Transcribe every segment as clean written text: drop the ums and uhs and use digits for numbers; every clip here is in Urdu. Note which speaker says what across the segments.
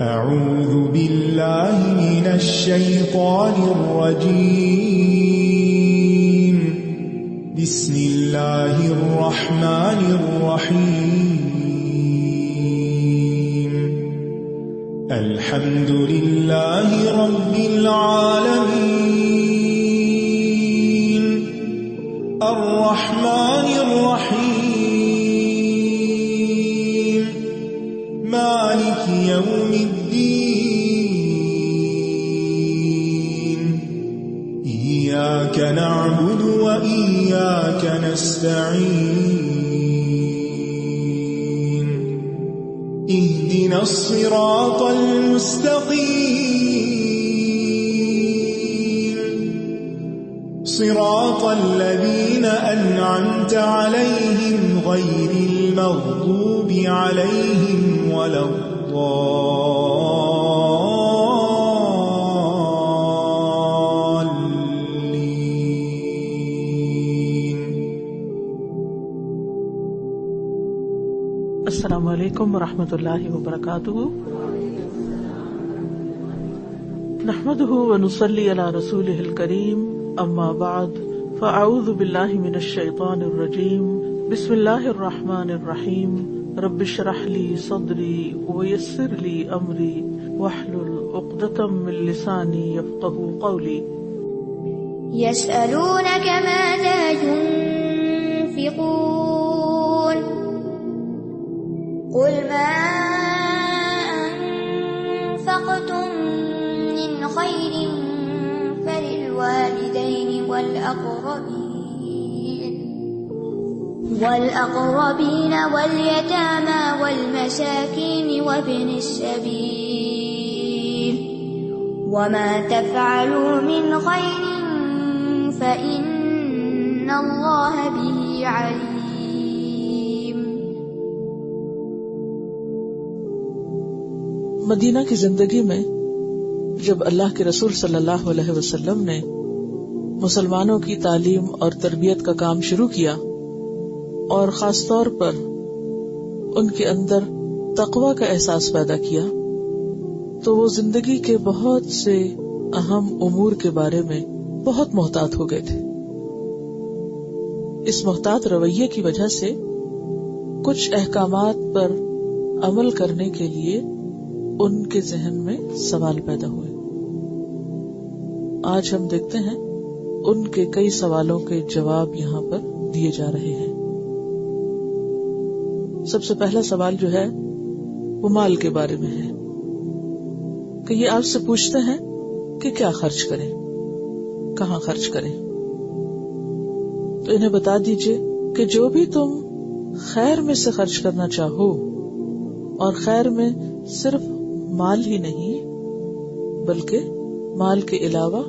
Speaker 1: اعوذ باللہ من الشیطان الرجیم بسم اللہ الرحمن الرحیم الحمد للہ رب العالمین الرحمن الرحیم مالک یوم الدین ایاک نعبد و ایاک نستعین اهدنا الصراط المستقیم صراط الذین انعمت علیہم غیر المغضوب علیہم ولا الضالین۔
Speaker 2: السلام علیکم ورحمۃ اللہ وبرکاتہ۔ نحمده ونصلی علی رسولہ الکریم، اما بعد فاعوذ باللہ من الشیطان الرجیم، بسم اللہ الرحمن الرحیم، رب اشرح لی صدری ویسر لی امری واحلل عقدۃ من لسانی یفقہوا قولی۔
Speaker 3: یسألونک ماذا ينفقون قل ما انفقتم من خیر فللوالدین والأقربين واليتامى والمساكين وابن السبيل وما تفعلوا من خير فإن الله به عليم۔
Speaker 2: مدینہ کی زندگی میں جب اللہ کے رسول صلی اللہ علیہ وسلم نے مسلمانوں کی تعلیم اور تربیت کا کام شروع کیا اور خاص طور پر ان کے اندر تقوی کا احساس پیدا کیا، تو وہ زندگی کے بہت سے اہم امور کے بارے میں بہت محتاط ہو گئے تھے۔ اس محتاط رویے کی وجہ سے کچھ احکامات پر عمل کرنے کے لیے ان کے ذہن میں سوال پیدا ہوئے۔ آج ہم دیکھتے ہیں ان کے کئی سوالوں کے جواب یہاں پر دیے جا رہے ہیں۔ سب سے پہلا سوال جو ہے وہ مال کے بارے میں ہے کہ یہ آپ سے پوچھتے ہیں کہ کیا خرچ کریں، کہاں خرچ کریں۔ تو انہیں بتا دیجئے کہ جو بھی تم خیر میں سے خرچ کرنا چاہو، اور خیر میں صرف مال ہی نہیں بلکہ مال کے علاوہ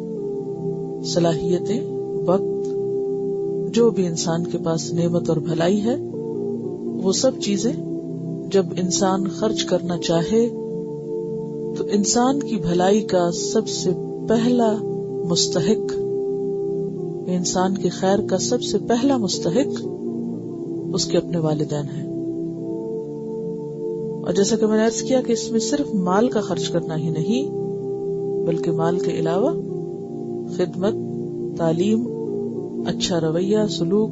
Speaker 2: صلاحیتیں، وقت، جو بھی انسان کے پاس نعمت اور بھلائی ہے، وہ سب چیزیں جب انسان خرچ کرنا چاہے تو انسان کی بھلائی کا سب سے پہلا مستحق، انسان کی خیر کا سب سے پہلا مستحق اس کے اپنے والدین ہیں۔ اور جیسا کہ میں نے عرض کیا کہ اس میں صرف مال کا خرچ کرنا ہی نہیں بلکہ مال کے علاوہ خدمت، تعلیم، اچھا رویہ، سلوک،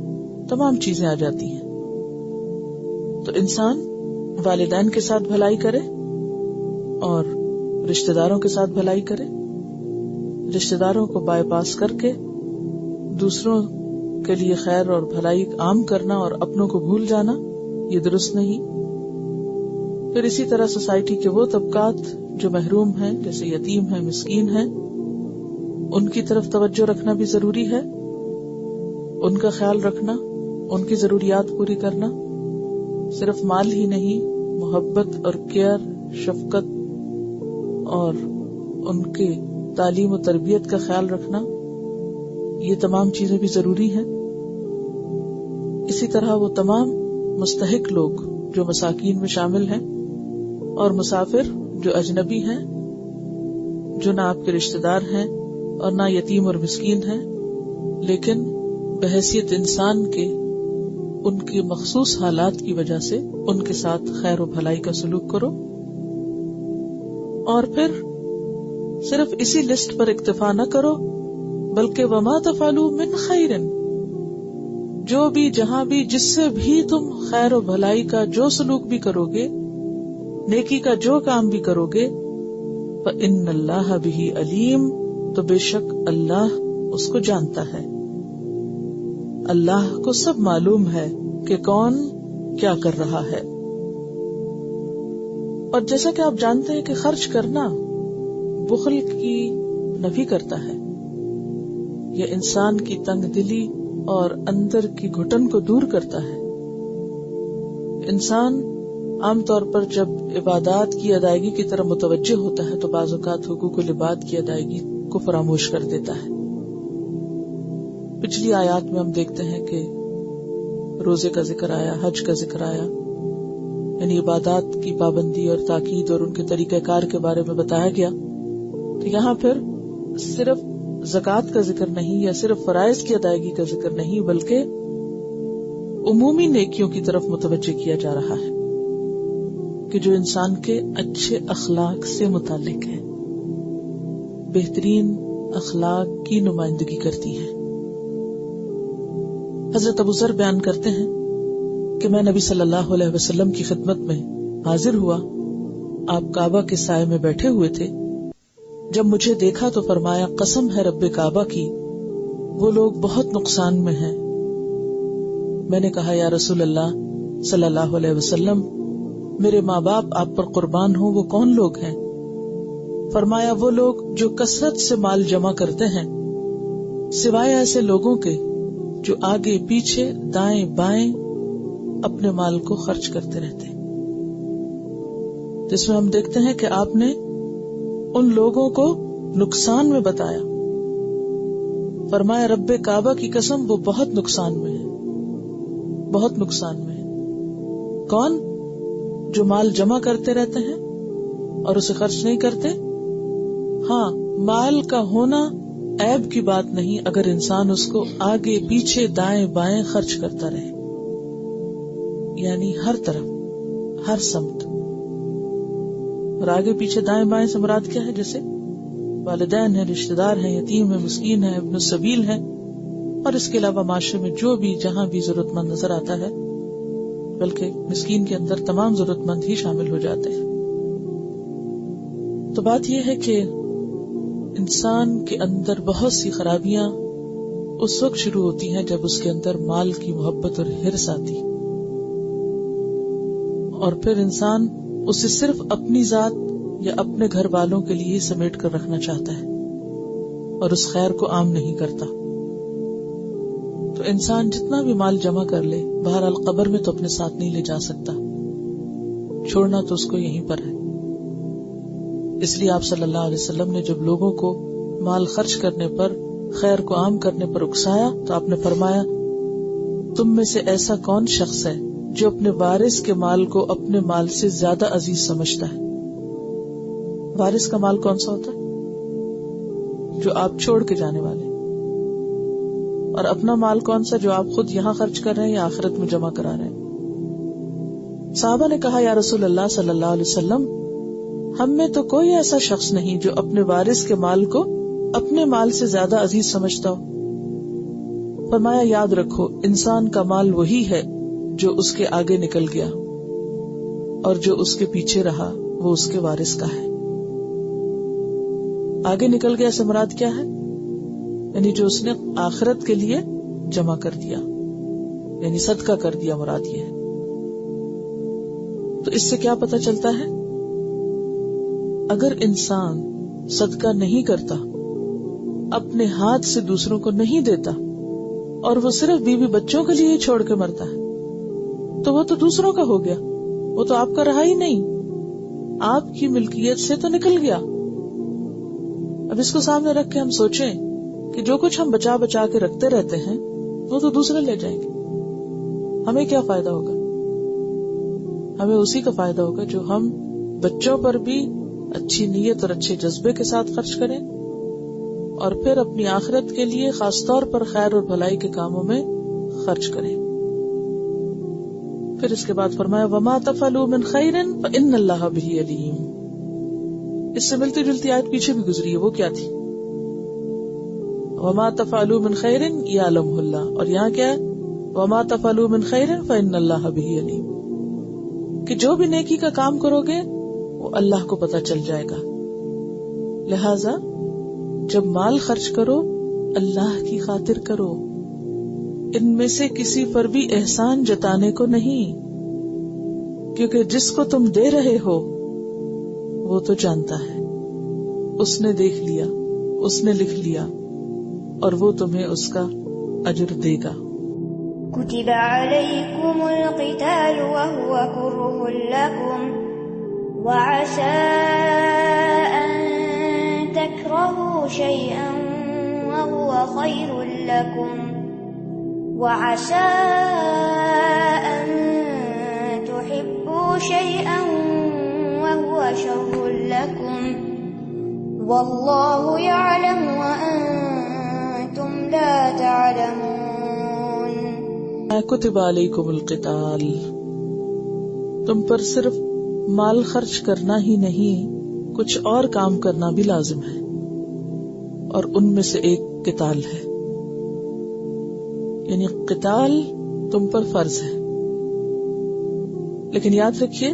Speaker 2: تمام چیزیں آ جاتی ہیں۔ تو انسان والدین کے ساتھ بھلائی کرے اور رشتہ داروں کے ساتھ بھلائی کرے۔ رشتہ داروں کو بائی پاس کر کے دوسروں کے لیے خیر اور بھلائی عام کرنا اور اپنوں کو بھول جانا، یہ درست نہیں۔ پھر اسی طرح سوسائٹی کے وہ طبقات جو محروم ہیں، جیسے یتیم ہیں، مسکین ہیں، ان کی طرف توجہ رکھنا بھی ضروری ہے، ان کا خیال رکھنا، ان کی ضروریات پوری کرنا۔ صرف مال ہی نہیں، محبت اور کیئر، شفقت اور ان کے تعلیم و تربیت کا خیال رکھنا، یہ تمام چیزیں بھی ضروری ہیں۔ اسی طرح وہ تمام مستحق لوگ جو مساکین میں شامل ہیں اور مسافر جو اجنبی ہیں، جو نہ آپ کے رشتہ دار ہیں اور نہ یتیم اور مسکین ہیں، لیکن بحیثیت انسان کے ان کی مخصوص حالات کی وجہ سے ان کے ساتھ خیر و بھلائی کا سلوک کرو۔ اور پھر صرف اسی لسٹ پر اکتفا نہ کرو بلکہ وما تفعلوا من خیر، جو بھی جہاں بھی جس سے بھی تم خیر و بھلائی کا جو سلوک بھی کرو گے، نیکی کا جو کام بھی کرو گے، فإن اللہ بہ علیم، تو بے شک اللہ اس کو جانتا ہے. اللہ کو سب معلوم ہے کہ کون کیا کر رہا ہے. اور جیسا کہ آپ جانتے ہیں کہ خرچ کرنا بخل کی نفی کرتا ہے، یہ انسان کی تنگ دلی اور اندر کی گھٹن کو دور کرتا ہے. انسان عام طور پر جب عبادات کی ادائیگی کی طرف متوجہ ہوتا ہے تو بعض اوقات حقوق العباد کی ادائیگی کو فراموش کر دیتا ہے. پچھلی آیات میں ہم دیکھتے ہیں کہ روزے کا ذکر آیا، حج کا ذکر آیا، یعنی عبادات کی پابندی اور تاکید اور ان کے طریقہ کار کے بارے میں بتایا گیا. تو یہاں پھر صرف زکوٰۃ کا ذکر نہیں یا صرف فرائض کی ادائیگی کا ذکر نہیں بلکہ عمومی نیکیوں کی طرف متوجہ کیا جا رہا ہے کہ جو انسان کے اچھے اخلاق سے متعلق ہے، بہترین اخلاق کی نمائندگی کرتی ہے. حضرت ابو ذر بیان کرتے ہیں کہ میں نبی صلی اللہ علیہ وسلم کی خدمت میں حاضر ہوا. آپ کعبہ کے سائے میں بیٹھے ہوئے تھے. جب مجھے دیکھا تو فرمایا، قسم ہے رب کعبہ کی، وہ لوگ بہت نقصان میں ہیں. میں نے کہا، یا رسول اللہ صلی اللہ علیہ وسلم، میرے ماں باپ آپ پر قربان ہوں، وہ کون لوگ ہیں؟ فرمایا، وہ لوگ جو کثرت سے مال جمع کرتے ہیں، سوائے ایسے لوگوں کے جو آگے پیچھے دائیں بائیں اپنے مال کو خرچ کرتے رہتے ہیں. جس میں ہم دیکھتے ہیں کہ آپ نے ان لوگوں کو نقصان میں بتایا. فرمایا، رب کعبہ کی قسم، وہ بہت نقصان میں ہے، بہت نقصان میں ہے. کون؟ جو مال جمع کرتے رہتے ہیں اور اسے خرچ نہیں کرتے. ہاں، مال کا ہونا عیب کی بات نہیں اگر انسان اس کو آگے پیچھے دائیں بائیں خرچ کرتا رہے، یعنی ہر طرف، ہر سمت. اور آگے پیچھے دائیں بائیں سے مراد کیا ہے؟ جیسے والدین ہیں، رشتہ دار ہیں، یتیم ہیں، مسکین ہیں، ابن السبیل ہیں، اور اس کے علاوہ معاشرے میں جو بھی جہاں بھی ضرورت مند نظر آتا ہے، بلکہ مسکین کے اندر تمام ضرورت مند ہی شامل ہو جاتے ہیں. تو بات یہ ہے کہ انسان کے اندر بہت سی خرابیاں اس وقت شروع ہوتی ہیں جب اس کے اندر مال کی محبت اور حرص آتی، اور پھر انسان اسے صرف اپنی ذات یا اپنے گھر والوں کے لیے سمیٹ کر رکھنا چاہتا ہے اور اس خیر کو عام نہیں کرتا. تو انسان جتنا بھی مال جمع کر لے، بہرحال قبر میں تو اپنے ساتھ نہیں لے جا سکتا، چھوڑنا تو اس کو یہیں پر ہے. اس لیے آپ صلی اللہ علیہ وسلم نے جب لوگوں کو مال خرچ کرنے پر، خیر کو عام کرنے پر اکسایا تو آپ نے فرمایا، تم میں سے ایسا کون شخص ہے جو اپنے وارث کے مال کو اپنے مال سے زیادہ عزیز سمجھتا ہے؟ وارث کا مال کون سا ہوتا ہے؟ جو آپ چھوڑ کے جانے والے. اور اپنا مال کون سا؟ جو آپ خود یہاں خرچ کر رہے ہیں یا آخرت میں جمع کرا رہے ہیں. صحابہ نے کہا، یا رسول اللہ صلی اللہ علیہ وسلم، ہم میں تو کوئی ایسا شخص نہیں جو اپنے وارث کے مال کو اپنے مال سے زیادہ عزیز سمجھتا ہو. فرمایا، یاد رکھو، انسان کا مال وہی ہے جو اس کے آگے نکل گیا، اور جو اس کے پیچھے رہا وہ اس کے وارث کا ہے. آگے نکل گیا سے مراد کیا ہے؟ یعنی جو اس نے آخرت کے لیے جمع کر دیا، یعنی صدقہ کر دیا، مراد یہ ہے. تو اس سے کیا پتہ چلتا ہے؟ اگر انسان صدقہ نہیں کرتا، اپنے ہاتھ سے دوسروں کو نہیں دیتا، اور وہ صرف بیوی بچوں کے لیے ہی چھوڑ کے مرتا ہے، تو وہ تو دوسروں کا ہو گیا، وہ تو آپ کا رہا ہی نہیں، آپ کی ملکیت سے تو نکل گیا. اب اس کو سامنے رکھ کے ہم سوچیں کہ جو کچھ ہم بچا بچا کے رکھتے رہتے ہیں وہ تو دوسرے لے جائیں گے، ہمیں کیا فائدہ ہوگا؟ ہمیں اسی کا فائدہ ہوگا جو ہم بچوں پر بھی اچھی نیت اور اچھے جذبے کے ساتھ خرچ کریں، اور پھر اپنی آخرت کے لیے خاص طور پر خیر اور بھلائی کے کاموں میں خرچ کریں. پھر اس کے بعد فرمایا، وَمَا تَفْعَلُوا مِنْ خَيْرٍ فَإِنَّ اللَّهَ بِهِ عَلِيمٌ. اس سے ملتی جلتی آیت پیچھے بھی گزری ہے، وہ کیا تھی؟ وما تفعلوا من خیر یعلمہ اللہ، اور یہاں کیا ہے؟ وما تفعلوا من خیر فإن اللہ بہ علیم، کہ جو بھی نیکی کا کام کرو گے وہ اللہ کو پتہ چل جائے گا. لہذا جب مال خرچ کرو اللہ کی خاطر کرو، ان میں سے کسی پر بھی احسان جتانے کو نہیں، کیونکہ جس کو تم دے رہے ہو وہ تو جانتا ہے، اس نے دیکھ لیا، اس نے لکھ لیا، اور وہ تمہیں اس کا اجر دے گا.
Speaker 3: كتب عليكم القتال وهو كره لكم وعسى أن تكرهوا شيئا وهو خير لكم وعسى أن تحبوا شيئا وهو شر لكم والله يعلم وأنتم لا تعلمون.
Speaker 2: کتب علیکم القتال، تم پر صرف مال خرچ کرنا ہی نہیں، کچھ اور کام کرنا بھی لازم ہے، اور ان میں سے ایک قتال ہے. یعنی قتال تم پر فرض ہے، لیکن یاد رکھیے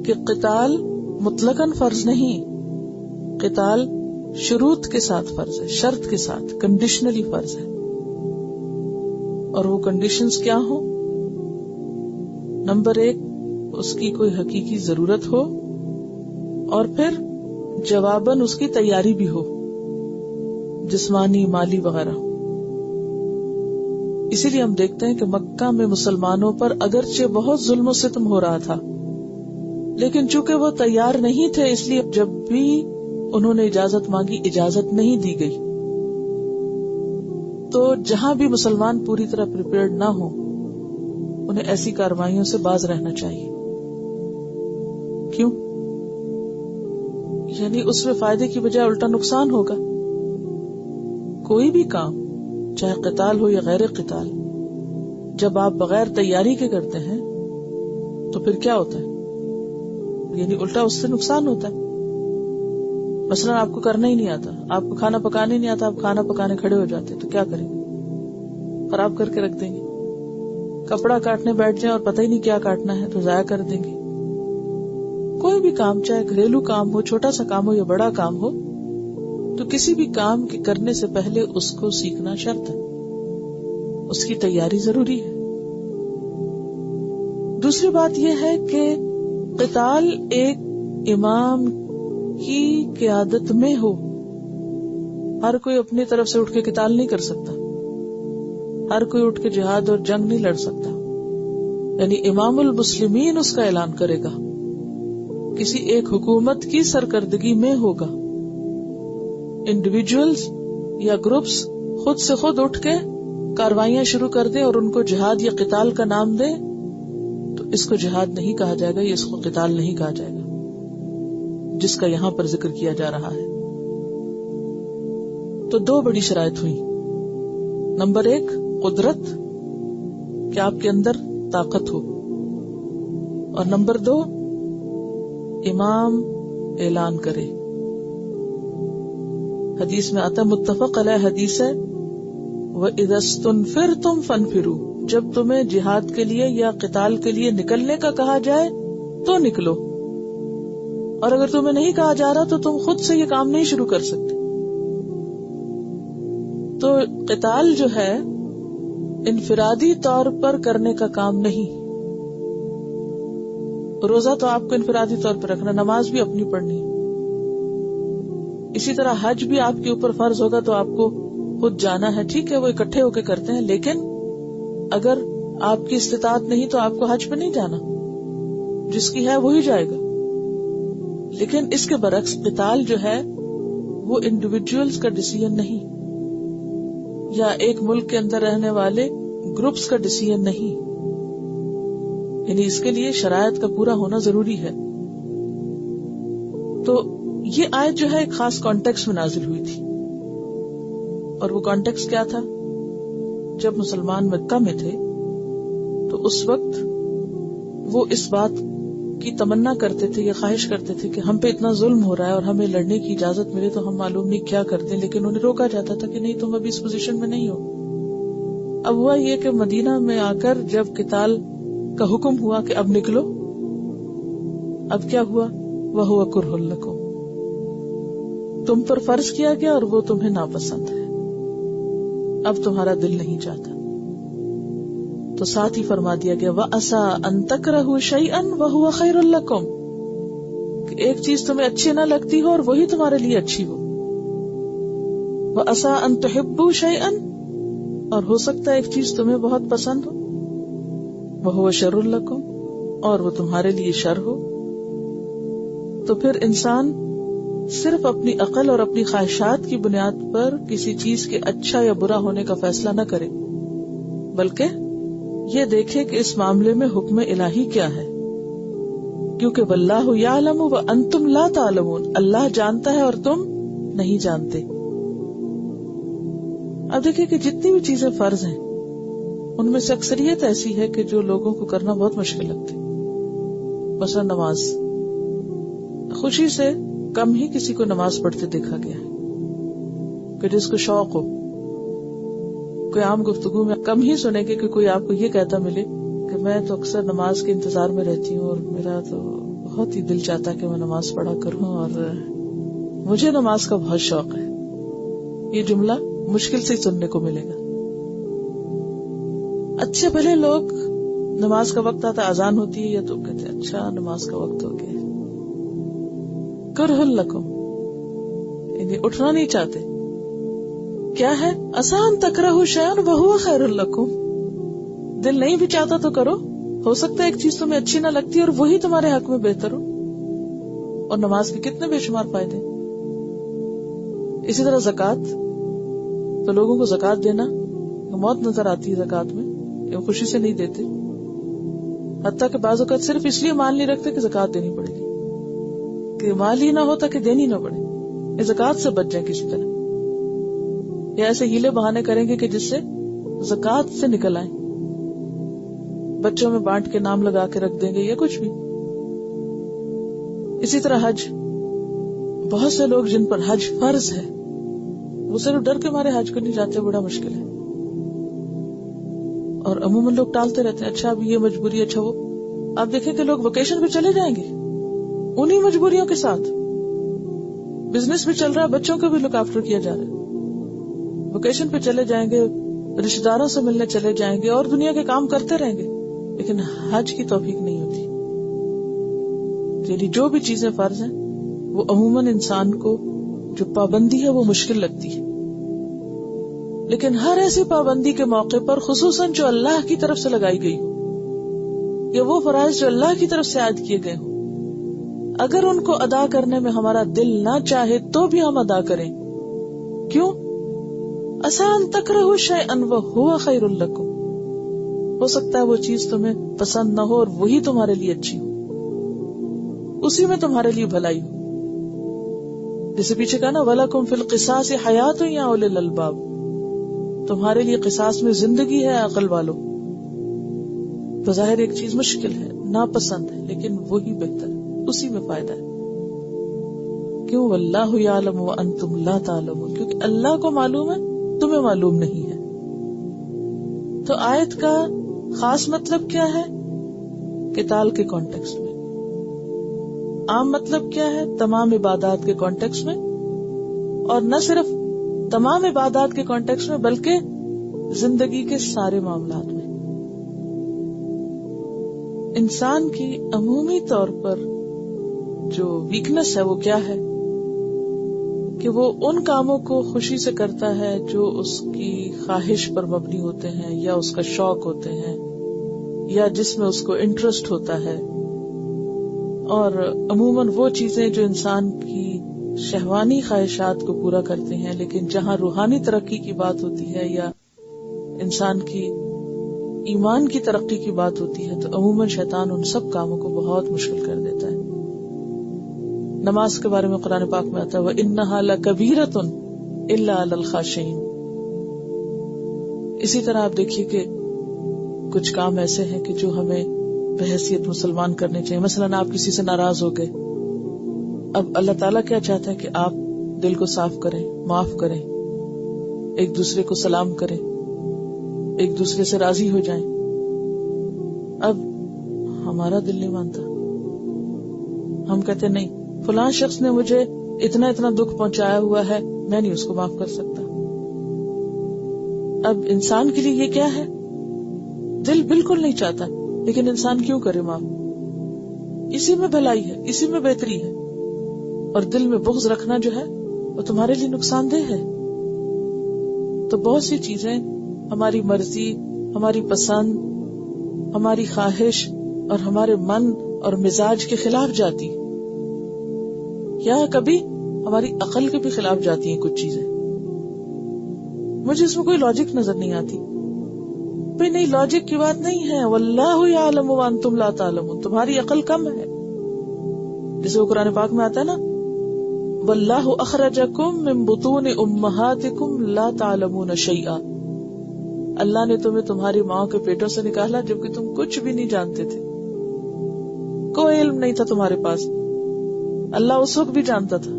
Speaker 2: کہ قتال مطلقاً فرض نہیں، قتال شروط کے ساتھ فرض ہے، شرط کے ساتھ، کنڈیشنلی فرض ہے. اور وہ کنڈیشنز کیا ہوں؟ نمبر 1، اس کی کوئی حقیقی ضرورت ہو، اور پھر جواباً اس کی تیاری بھی ہو، جسمانی، مالی وغیرہ. اسی لیے ہم دیکھتے ہیں کہ مکہ میں مسلمانوں پر اگرچہ بہت ظلم و ستم ہو رہا تھا، لیکن چونکہ وہ تیار نہیں تھے، اس لیے جب بھی انہوں نے اجازت مانگی اجازت نہیں دی گئی. تو جہاں بھی مسلمان پوری طرح پریپیئرڈ نہ ہو، انہیں ایسی کارروائیوں سے باز رہنا چاہیے. کیوں؟ یعنی اس میں فائدے کی بجائے الٹا نقصان ہوگا. کوئی بھی کام، چاہے قتال ہو یا غیر قتال، جب آپ بغیر تیاری کے کرتے ہیں تو پھر کیا ہوتا ہے؟ یعنی الٹا اس سے نقصان ہوتا ہے. مثلا آپ کو کرنا ہی نہیں آتا، آپ کو کھانا پکانا ہی نہیں آتا، آپ کھانا پکانے کھڑے ہو جاتے تو کیا کریں گے؟ خراب کر کے رکھ دیں گے. کپڑا کاٹنے بیٹھ جائیں اور پتہ ہی نہیں کیا کاٹنا ہے تو ضائع کر دیں گے. کوئی بھی کام، چاہے گھریلو کام ہو، چھوٹا سا کام ہو یا بڑا کام ہو، تو کسی بھی کام کے کرنے سے پہلے اس کو سیکھنا شرط ہے، اس کی تیاری ضروری ہے. دوسری بات یہ ہے کہ قتال ایک امام کی قیادت میں ہو. ہر کوئی اپنی طرف سے اٹھ کے قتال نہیں کر سکتا، ہر کوئی اٹھ کے جہاد اور جنگ نہیں لڑ سکتا. یعنی امام المسلمین اس کا اعلان کرے گا، کسی ایک حکومت کی سرکردگی میں ہوگا. انڈیویجولز یا گروپس خود سے خود اٹھ کے کاروائیاں شروع کر دیں اور ان کو جہاد یا قتال کا نام دیں تو اس کو جہاد نہیں کہا جائے گا، یہ اس کو قتال نہیں کہا جائے گا جس کا یہاں پر ذکر کیا جا رہا ہے. تو 2 بڑی شرائط ہوئی. نمبر 1 قدرت، کہ آپ کے اندر طاقت ہو، اور نمبر 2 امام اعلان کرے. حدیث میں آتا متفق علیہ حدیث ہے، وَإِذَا اسْتُنْفِرْتُمْ فَانْفِرُوا، جب تمہیں جہاد کے لیے یا قتال کے لیے نکلنے کا کہا جائے تو نکلو، اور اگر تمہیں نہیں کہا جا رہا تو تم خود سے یہ کام نہیں شروع کر سکتے. تو قتال جو ہے انفرادی طور پر کرنے کا کام نہیں. روزہ تو آپ کو انفرادی طور پر رکھنا، نماز بھی اپنی پڑھنی. اسی طرح حج بھی آپ کے اوپر فرض ہوگا تو آپ کو خود جانا ہے. ٹھیک ہے وہ اکٹھے ہو کے کرتے ہیں، لیکن اگر آپ کی استطاعت نہیں تو آپ کو حج پہ نہیں جانا، جس کی ہے وہی جائے گا. لیکن اس کے برعکس قتال جو ہے وہ انڈیویجولز کا ڈیسیژن نہیں، یا ایک ملک کے اندر رہنے والے گروپس کا ڈیسیژن نہیں. یعنی اس کے لیے شرائط کا پورا ہونا ضروری ہے. تو یہ آیت جو ہے ایک خاص کانٹیکس میں نازل ہوئی تھی، اور وہ کانٹیکس کیا تھا؟ جب مسلمان مکہ میں تھے تو اس وقت وہ اس بات کی کی تمنا کرتے تھے یا خواہش کرتے تھے کہ ہم پہ اتنا ظلم ہو رہا ہے اور ہمیں لڑنے کی اجازت ملے تو ہم معلوم نہیں کیا کرتے، لیکن انہیں روکا جاتا تھا کہ نہیں، تم ابھی اس پوزیشن میں نہیں ہو۔ اب ہوا یہ کہ مدینہ میں آ کر جب قتال کا حکم ہوا کہ اب نکلو، اب کیا ہوا؟ وَهُوَ كُرْهٌ لَكُمْ، تم پر فرض کیا گیا اور وہ تمہیں ناپسند ہے، اب تمہارا دل نہیں چاہتا۔ تو ساتھ ہی فرما دیا گیا وَعَسَىٰ أَن تَكْرَهُوا شَيْئًا وَهُوَ خَيْرٌ لَكُمْ، کہ ایک چیز تمہیں اچھی نہ لگتی ہو اور وہی تمہارے لیے اچھی ہو۔ وَعَسَىٰ أَن تُحِبُّوا شَيْئًا، اور ہو سکتا ہے ایک چیز تمہیں بہت پسند ہو، وَهُوَ شَرٌ لَكُمْ، اور وہ تمہارے لیے شر ہو۔ تو پھر انسان صرف اپنی عقل اور اپنی خواہشات کی بنیاد پر کسی چیز کے اچھا یا برا ہونے کا فیصلہ نہ کرے، بلکہ یہ دیکھے کہ اس معاملے میں حکم الہی کیا ہے، کیونکہ واللہ یعلم وانتم لا تعلمون، اللہ جانتا ہے اور تم نہیں جانتے۔ اب دیکھیں کہ جتنی بھی چیزیں فرض ہیں ان میں سے اکثریت ایسی ہے کہ جو لوگوں کو کرنا بہت مشکل لگتی، مثلا نماز۔ خوشی سے کم ہی کسی کو نماز پڑھتے دیکھا گیا ہے کہ جس کو شوق ہو۔ کوئی عام گفتگو میں کم ہی سنے گے کہ کوئی آپ کو یہ کہتا ملے کہ میں تو اکثر نماز کے انتظار میں رہتی ہوں اور میرا تو بہت ہی دل چاہتا ہے کہ میں نماز پڑھا کروں اور مجھے نماز کا بہت شوق ہے۔ یہ جملہ مشکل سے سننے کو ملے گا۔ اچھے بھلے لوگ نماز کا وقت آتا، اذان ہوتی ہے یا تو کہتے ہیں اچھا نماز کا وقت ہو گیا، کرہ لکم، یعنی اٹھنا نہیں چاہتے۔ کیا ہے؟ آسان تکرہوا شیئا وہو خیر لکم، دل نہیں بھی چاہتا تو کرو، ہو سکتا ہے ایک چیز تمہیں اچھی نہ لگتی اور وہی تمہارے حق میں بہتر ہو۔ اور نماز کے کتنے بے شمار فائدے۔ اسی طرح زکوٰۃ، تو لوگوں کو زکوٰۃ دینا موت نظر آتی ہے زکوٰۃ میں، کہ خوشی سے نہیں دیتے، حتیٰ کہ بعض اوقات صرف اس لیے مال نہیں رکھتے کہ زکوٰۃ دینی پڑے گی، کہ مال ہی نہ ہوتا کہ دینی نہ پڑے، یہ زکوٰۃ سے بچ جائیں کسی طرح، یا ایسے ہیلے بہانے کریں گے کہ جس سے زکوٰۃ سے نکل آئیں، بچوں میں بانٹ کے نام لگا کے رکھ دیں گے یا کچھ بھی۔ اسی طرح حج، بہت سے لوگ جن پر حج فرض ہے وہ صرف ڈر کے مارے حج کو نہیں جاتے، بڑا مشکل ہے، اور عموماً لوگ ٹالتے رہتے ہیں، اچھا اب یہ مجبوری، اچھا وہ۔ آپ دیکھیں کہ لوگ ویکیشن پہ چلے جائیں گے انہی مجبوریوں کے ساتھ، بزنس بھی چل رہا ہے، بچوں کو بھی لک آفٹر کیا جا رہا ہے، ویکیشن پہ چلے جائیں گے، رشتہ داروں سے ملنے چلے جائیں گے اور دنیا کے کام کرتے رہیں گے، لیکن حج کی توفیق نہیں ہوتی۔ یعنی جو بھی چیزیں فرض ہیں وہ عموماً انسان کو جو پابندی ہے وہ مشکل لگتی ہے، لیکن ہر ایسی پابندی کے موقع پر، خصوصاً جو اللہ کی طرف سے لگائی گئی ہو یا وہ فرائض جو اللہ کی طرف سے عائد کیے گئے ہوں، اگر ان کو ادا کرنے میں ہمارا دل نہ چاہے تو بھی ہم ادا کریں۔ کیوں؟ آسان تکرہوا شیئا وہو خیر لکم، ہو سکتا ہے وہ چیز تمہیں پسند نہ ہو اور وہی تمہارے لیے اچھی ہو، اسی میں تمہارے لیے بھلائی ہو۔ جیسے پیچھے کہا نا وَلَكُمْ فِي الْقِصَاصِ حَيَاةٌ يَا أُولِي الْأَلْبَابِ، تمہارے لیے قصاص میں زندگی ہے عقل والو۔ بظاہر ایک چیز مشکل ہے، ناپسند ہے، لیکن وہی بہتر ہے، اسی میں فائدہ ہے۔ کیوں؟ واللہ یعلم وانتم لا تعلمون، کیونکہ اللہ کو معلوم ہے، تمہیں معلوم نہیں ہے۔ تو آیت کا خاص مطلب کیا ہے؟ قتال کے کانٹیکسٹ میں۔ عام مطلب کیا ہے؟ تمام عبادات کے کانٹیکسٹ میں، اور نہ صرف تمام عبادات کے کانٹیکسٹ میں بلکہ زندگی کے سارے معاملات میں۔ انسان کی عمومی طور پر جو ویکنس ہے وہ کیا ہے کہ وہ ان کاموں کو خوشی سے کرتا ہے جو اس کی خواہش پر مبنی ہوتے ہیں یا اس کا شوق ہوتے ہیں یا جس میں اس کو انٹرسٹ ہوتا ہے، اور عموماً وہ چیزیں جو انسان کی شہوانی خواہشات کو پورا کرتے ہیں، لیکن جہاں روحانی ترقی کی بات ہوتی ہے یا انسان کی ایمان کی ترقی کی بات ہوتی ہے تو عموماً شیطان ان سب کاموں کو بہت مشکل کر دیتا ہے۔ نماز کے بارے میں قرآن پاک میں آتا ہے وَإِنَّهَا لَكَبِيرَةٌ إِلَّا عَلَى الْخَاشِعِينَ۔ اسی طرح آپ دیکھیے کہ کچھ کام ایسے ہیں کہ جو ہمیں بحیثیت مسلمان کرنے چاہیے. مثلاً آپ کسی سے ناراض ہو گئے, اب اللہ تعالیٰ کیا چاہتا ہے کہ آپ دل کو صاف کریں, معاف کریں, ایک دوسرے کو سلام کریں, ایک دوسرے سے راضی ہو جائیں. اب ہمارا دل نہیں مانتا, ہم کہتے نہیں فلاں شخص نے مجھے اتنا اتنا دکھ پہنچایا ہوا ہے, میں نہیں اس کو معاف کر سکتا. اب انسان کے لیے یہ کیا ہے, دل بالکل نہیں چاہتا, لیکن انسان کیوں کرے معاف؟ اسی میں بھلائی ہے, اسی میں بہتری ہے. اور دل میں بغض رکھنا جو ہے وہ تمہارے لیے نقصان دہ ہے. تو بہت سی چیزیں ہماری مرضی, ہماری پسند, ہماری خواہش اور ہمارے من اور مزاج کے خلاف جاتی, یا کبھی ہماری عقل کے بھی خلاف جاتی ہیں کچھ چیزیں. مجھے اس میں کوئی لاجک نظر نہیں آتی. بھئی نہیں, لاجک کی بات نہیں ہے. واللہ یعلم وانتم لا تعلمون, تمہاری عقل کم ہے. جیسے وہ قرآن پاک میں آتا ہے نا, واللہ اخرجکم من بطون امہاتکم لا تعلمون شیئا, اللہ نے تمہیں تمہاری ماں کے پیٹوں سے نکالا جبکہ تم کچھ بھی نہیں جانتے تھے, کوئی علم نہیں تھا تمہارے پاس. اللہ اس وقت بھی جانتا تھا,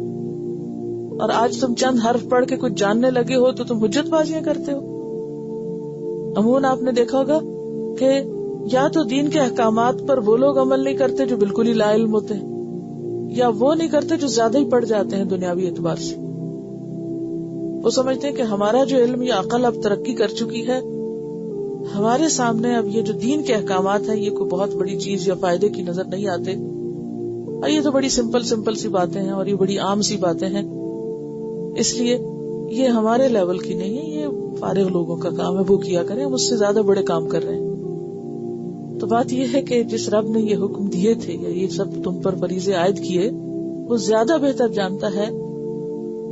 Speaker 2: اور آج تم چند حرف پڑھ کے کچھ جاننے لگے ہو تو تم حجت بازیاں کرتے ہو. عموماً آپ نے دیکھا ہوگا کہ یا تو دین کے احکامات پر وہ لوگ عمل نہیں کرتے جو بالکل ہی لا علم ہوتے ہیں, یا وہ نہیں کرتے جو زیادہ ہی پڑھ جاتے ہیں دنیاوی اعتبار سے. وہ سمجھتے ہیں کہ ہمارا جو علم یا عقل اب ترقی کر چکی ہے, ہمارے سامنے اب یہ جو دین کے احکامات ہیں یہ کوئی بہت بڑی چیز یا فائدے کی نظر نہیں آتے, اور یہ تو بڑی سمپل سی باتیں ہیں اور یہ بڑی عام سی باتیں ہیں, اس لیے یہ ہمارے لیول کی نہیں ہے, یہ فارغ لوگوں کا کام ہے, وہ کیا کریں, ہم اس سے زیادہ بڑے کام کر رہے ہیں. تو بات یہ ہے کہ جس رب نے یہ حکم دیے تھے یا یہ سب تم پر فریضے عائد کیے, وہ زیادہ بہتر جانتا ہے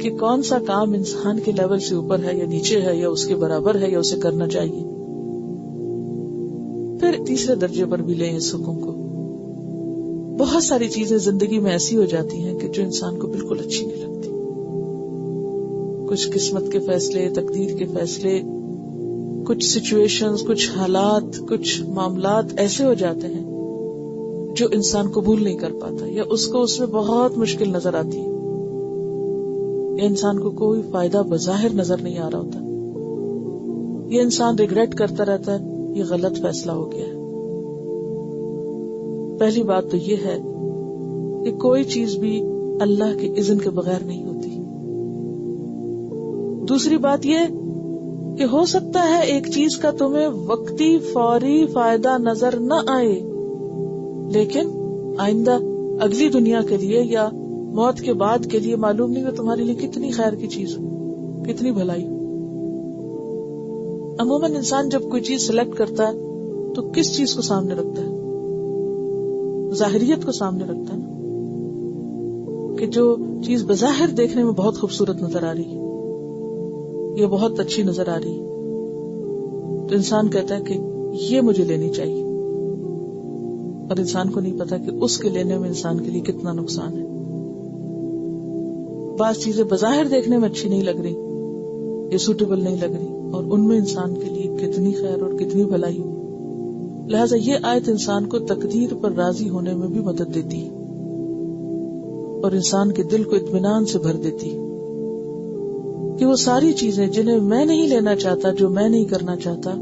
Speaker 2: کہ کون سا کام انسان کے لیول سے اوپر ہے یا نیچے ہے, یا اس کے برابر ہے یا اسے کرنا چاہیے. پھر تیسرے درجے پر بھی لیں اس حکم کو. بہت ساری چیزیں زندگی میں ایسی ہو جاتی ہیں کہ جو انسان کو بالکل اچھی نہیں لگتی. کچھ قسمت کے فیصلے, تقدیر کے فیصلے, کچھ سچویشنز, کچھ حالات, کچھ معاملات ایسے ہو جاتے ہیں جو انسان قبول نہیں کر پاتا, یا اس کو اس میں بہت مشکل نظر آتی ہے, یا انسان کو کوئی فائدہ بظاہر نظر نہیں آ رہا ہوتا, یہ انسان ریگریٹ کرتا رہتا ہے یہ غلط فیصلہ ہو گیا ہے. پہلی بات تو یہ ہے کہ کوئی چیز بھی اللہ کے اذن کے بغیر نہیں ہوتی. دوسری بات یہ کہ ہو سکتا ہے ایک چیز کا تمہیں وقتی فوری فائدہ نظر نہ آئے, لیکن آئندہ اگلی دنیا کے لیے یا موت کے بعد کے لیے معلوم نہیں کہ تمہارے لیے کتنی خیر کی چیز ہو, کتنی بھلائی. عموماً انسان جب کوئی چیز سلیکٹ کرتا ہے تو کس چیز کو سامنے رکھتا ہے؟ ظاہریت کو سامنے رکھتا ہے نا, کہ جو چیز بظاہر دیکھنے میں بہت خوبصورت نظر آ رہی ہے, یہ بہت اچھی نظر آ رہی ہے, تو انسان کہتا ہے کہ یہ مجھے لینی چاہیے, اور انسان کو نہیں پتا کہ اس کے لینے میں انسان کے لیے کتنا نقصان ہے. بعض چیزیں بظاہر دیکھنے میں اچھی نہیں لگ رہی, یہ سوٹیبل نہیں لگ رہی, اور ان میں انسان کے لیے کتنی خیر اور کتنی بھلائی. لہٰذا یہ آیت انسان کو تقدیر پر راضی ہونے میں بھی مدد دیتی ہے, اور انسان کے دل کو اطمینان سے بھر دیتی ہے کہ وہ ساری چیزیں جنہیں میں نہیں لینا چاہتا, جو میں نہیں کرنا چاہتا,